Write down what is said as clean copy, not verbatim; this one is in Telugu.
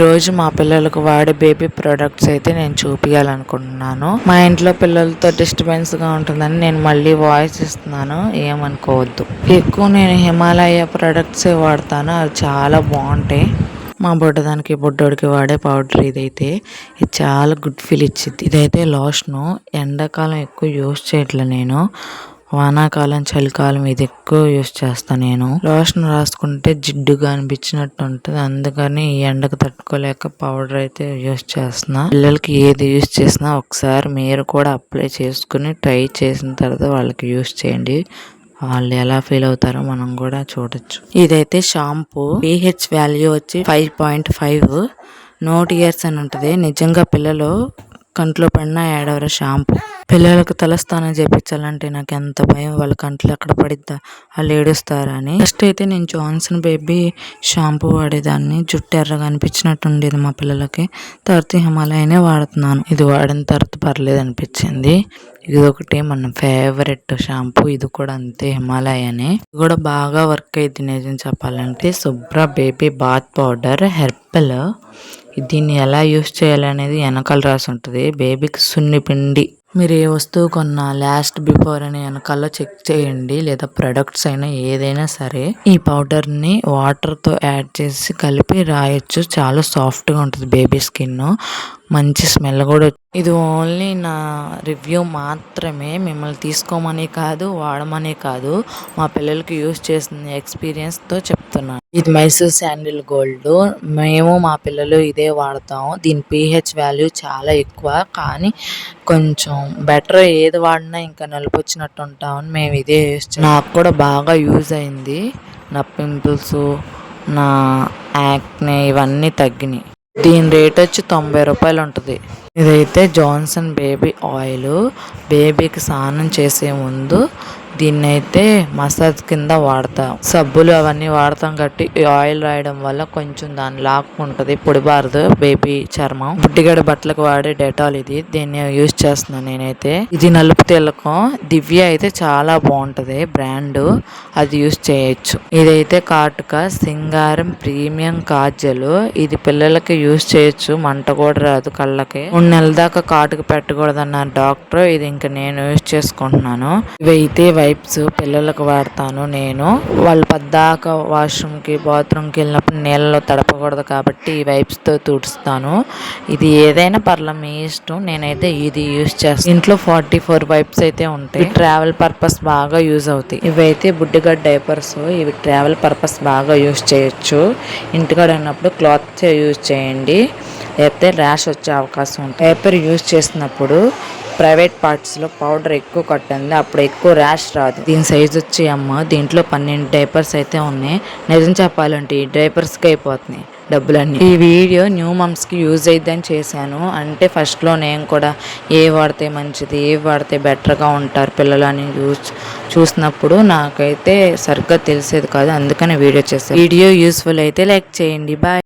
రోజు మా పిల్లలకు వాడే బేబీ ప్రొడక్ట్స్ అయితే నేను చూపించాలనుకుంటున్నాను. మా ఇంట్లో పిల్లలతో డిస్టర్బెన్స్గా ఉంటుందని నేను మళ్ళీ వాయిస్ ఇస్తున్నాను, ఏమనుకోవద్దు. ఎక్కువ నేను హిమాలయ ప్రొడక్ట్సే వాడతాను, అవి చాలా బాగుంటాయి. మా బుడ్డోడికి వాడే పౌడర్ ఇదైతే ఇది చాలా గుడ్ ఫీల్ ఇచ్చింది. ఇదైతే లోషను ఎండాకాలం ఎక్కువ యూస్ చేయట్లే నేను, వానాకాలం చలికాలం ఇది ఎక్కువ యూస్ చేస్తాను. నేను లోషన్ రాసుకుంటే జిడ్డుగా అనిపించినట్టు ఉంటుంది, అందుకని ఈ ఎండకు తట్టుకోలేక పౌడర్ అయితే యూస్ చేస్తున్నా. పిల్లలకి ఏది యూస్ చేసినా ఒకసారి మీరు కూడా అప్లై చేసుకుని ట్రై చేసిన తర్వాత వాళ్ళకి యూస్ చేయండి. వాళ్ళు ఎలా ఫీల్ అవుతారో మనం కూడా చూడొచ్చు. ఇదైతే షాంపూ pH వాల్యూ వచ్చి 5.5, నోట్ ఇయర్స్ అని ఉంటుంది. నిజంగా పిల్లలు కంట్లో పడినా ఏడవరు. షాంపూ పిల్లలకు తలస్నానం చేయించాలంటే నాకు ఎంత భయం, వాళ్ళ కంట్లో ఎక్కడ పడిద్దా, వాళ్ళు ఏడుస్తారా అని. ఫస్ట్ అయితే నేను జాన్సన్ బేబీ షాంపూ వాడేదాన్ని, జుట్టు ఎర్రగా అనిపించినట్టు ఉండేది మా పిల్లలకి. తర్వాత హిమాలయనే వాడుతున్నాను. ఇది వాడిన తర్వాత పర్లేదు అనిపించింది. ఇది ఒకటి మన ఫేవరెట్ షాంపూ, ఇది కూడా అంతే హిమాలయనే. ఇది కూడా బాగా వర్క్ అయింది నిజం చెప్పాలంటే. శుభ్ర బేబీ బాత్ పౌడర్ హెర్బల్. దీన్ని ఎలా యూస్ చేయాలనేది వెనకాల రాసి ఉంటుంది. బేబీకి సున్నిపిండి, మీరు ఏ వస్తువు కొన్నా లాస్ట్ బిఫోర్ అని వెనకాల చెక్ చేయండి, లేదా ప్రొడక్ట్స్ అయినా ఏదైనా సరే. ఈ పౌడర్ని వాటర్తో యాడ్ చేసి కలిపి రాయొచ్చు, చాలా సాఫ్ట్గా ఉంటుంది బేబీ స్కిన్, మంచి స్మెల్ కూడా. ఇది ఓన్లీ నా రివ్యూ మాత్రమే, మిమ్మల్ని తీసుకోమని కాదు, వాడమని కాదు, మా పిల్లలకి యూస్ చేసిన ఎక్స్పీరియన్స్తో చెప్తున్నాను. ఇది మైసూర్ శాండిల్ గోల్డ్, మేము మా పిల్లలు ఇదే వాడతాము. దీని pH వాల్యూ చాలా ఎక్కువ, కానీ కొంచెం బెటర్. ఏది వాడినా ఇంకా నలుపు వచ్చినట్టు ఉంటామని మేము ఇదే యూస్ చేస్తాం. నాకు కూడా బాగా యూజ్ అయింది. నా పింపుల్స్, నా యాక్నే ఇవన్నీ తగ్గినాయి. దీని రేట్ వచ్చి 90 రూపాయలు ఉంటుంది. ఇదైతే జాన్సన్ బేబీ ఆయిల్. బేబీకి స్నానం చేసే ముందు దీన్ని అయితే మసాజ్ కింద వాడతాం. సబ్బులు అవన్నీ వాడతాం కాబట్టి ఈ ఆయిల్ రాయడం వల్ల కొంచెం దాన్ని లాక్కుంటుంది, పొడిబారదు బేబీ చర్మం. బుడ్డిగడ బట్టలకు వాడే డెటాల్ ఇది, దీన్ని యూజ్ చేస్తున్నాను నేనైతే. ఇది నలుపు తెల్లకం. దివ్య అయితే చాలా బాగుంటుంది బ్రాండ్, అది యూజ్ చేయొచ్చు. ఇదైతే కాటుక సింగారం ప్రీమియం కాజల్. ఇది పిల్లలకి యూజ్ చేయొచ్చు, మంట కూడా రాదు కళ్ళకి. 3 నెలల దాకా కాటుక పెట్టకూడదు అన్నారు డాక్టర్. ఇది ఇంకా నేను యూజ్ చేసుకుంటున్నాను. ఇవైతే వైప్స్ పిల్లలకు వాడతాను నేను. వాళ్ళు పద్దాక వాష్రూమ్కి బాత్రూమ్కి వెళ్ళినప్పుడు నీళ్ళలో తడపకూడదు కాబట్టి ఈ వైప్స్తో తుడుస్తాను. ఇది ఏదైనా పర్లేదు మీ ఇష్టం, నేనైతే ఇది యూజ్ చేస్తాను. ఇంట్లో 44 వైప్స్ అయితే ఉంటాయి. ట్రావెల్ పర్పస్ బాగా యూజ్ అవుతాయి. ఇవైతే బుడ్డిగడ్ డైపర్స్, ఇవి ట్రావెల్ పర్పస్ బాగా యూజ్ చేయొచ్చు. ఇంటికాడ ఉన్నప్పుడు క్లాత్ యూజ్ చేయండి, లేకపోతే ర్యాష్ వచ్చే అవకాశం ఉంటుంది. డైపర్ యూజ్ చేసినప్పుడు ప్రైవేట్ పార్ట్స్లో పౌడర్ ఎక్కువ కట్టండి, అప్పుడు ఎక్కువ ర్యాష్ రాదు. దీని సైజ్ వచ్చి దీంట్లో 12 డైపర్స్ అయితే ఉన్నాయి. నిజం చెప్పాలంటే ఈ డైపర్స్కి అయిపోతున్నాయి డబ్బులన్నీ. ఈ వీడియో న్యూ మమ్స్కి యూజ్ అయిద్దని చేశాను. అంటే ఫస్ట్లో నేను కూడా ఏ వాడితే మంచిది, ఏ వాడితే బెటర్గా ఉంటారు పిల్లలు అని చూసినప్పుడు నాకైతే సరిగ్గా తెలిసేది కాదు, అందుకని వీడియో చేశాను. వీడియో యూస్ఫుల్ అయితే లైక్ చేయండి. బాయ్.